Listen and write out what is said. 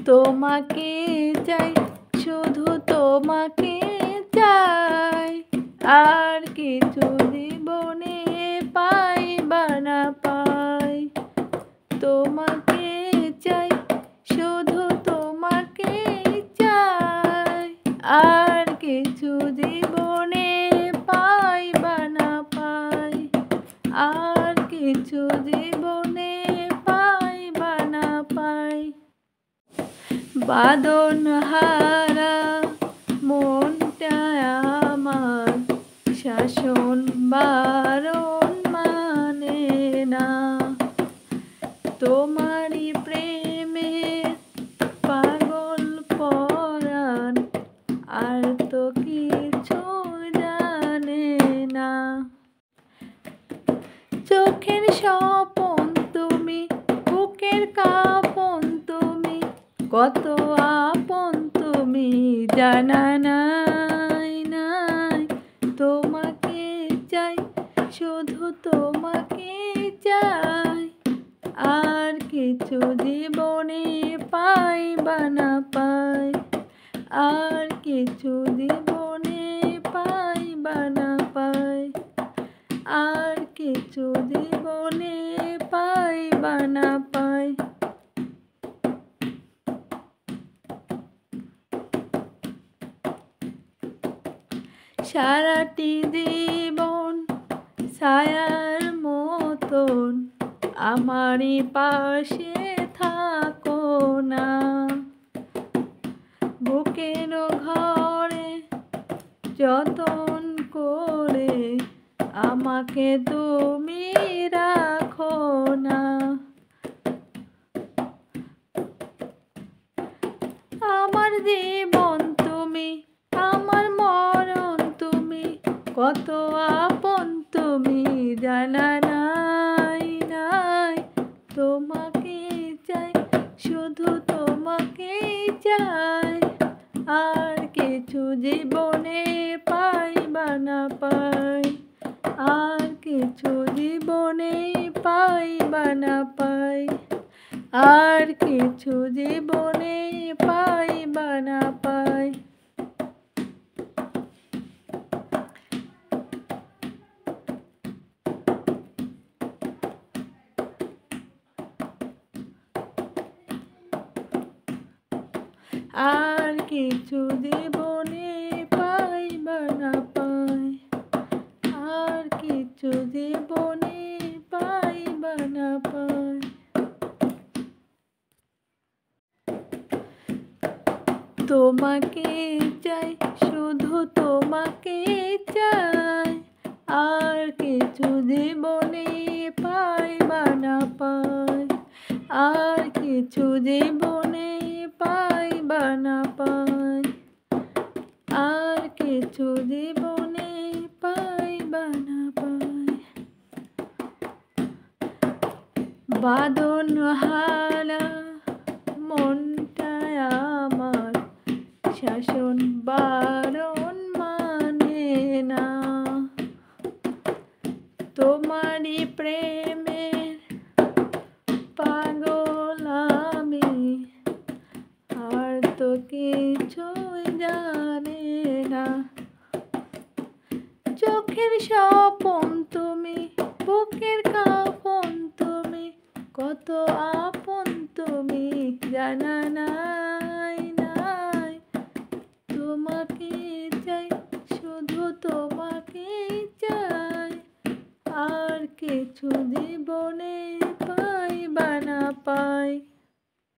তোমাকে চাই, শুধু তোমাকে চাই, আর কিছু জীবনে পাই বা না পাই। তোমাকে চাই, শুধু তোমাকে চাই, আর কিছু জীবনে পাই বা না পাই, আর কিছু জীবনে পাই বা না পাই। বাঁধন হারা মনটা আমার, শাসন বারণ মানে না। তোমারই প্রেমে পাগল পরাণ, আর তো কিছু জানে না। চোখের স্বপন তুমি, বুকের কাঁপন তুমি, কত আপন তুমি জানা নাই নাই। তোমাকে চাই, শুধু তোমাকে চাই, আর কিছু জীবনে পাই বা না পাই, আর কিছু জীবনে পাই বা না পাই, আর কিছু জীবনে পাই বা না পাই। সারাটি জীবন ছায়ার মতন আমারই পাশে থাকো না। বুকের ঘরে যতন করে আমাকে তুমি রাখো না। আমার জীবন তুমি, আমার মরণ তুমি, কত আপন তুমি জানা নাই নাই। তোমাকে চাই, শুধু তোমাকে চাই, আর কিছু জীবনে পাই বা না পাই, আর কিছু জীবনে পাই বা না পাই, আর কিছু জীবনে পাই বা না পাই। আর কিছু জীবনে পাই বা না পাই, আর কিছু জীবনে পাই বা না পাই। তোমাকে চাই, শুধু তোমাকে চাই, আর কিছু জীবনে পাই বা না পাই, আর কিছু জীবনে পাই বা না পাই, আর কিছু জীবনে পাই বা না পাই। বাঁধন হারা মনটা আমার, শাসন বারণ মানে না। তোমারই প্রেমের পাগল আমি, আর তো কিছুই জানে না। চোখের স্বপন তুমি, বুকের কাঁপন তুমি, কত আপন তুমি জানা নাই নাই। তোমাকে চাই, শুধু তোমাকে চাই, আর কিছু জীবনে পাই বা না পাই।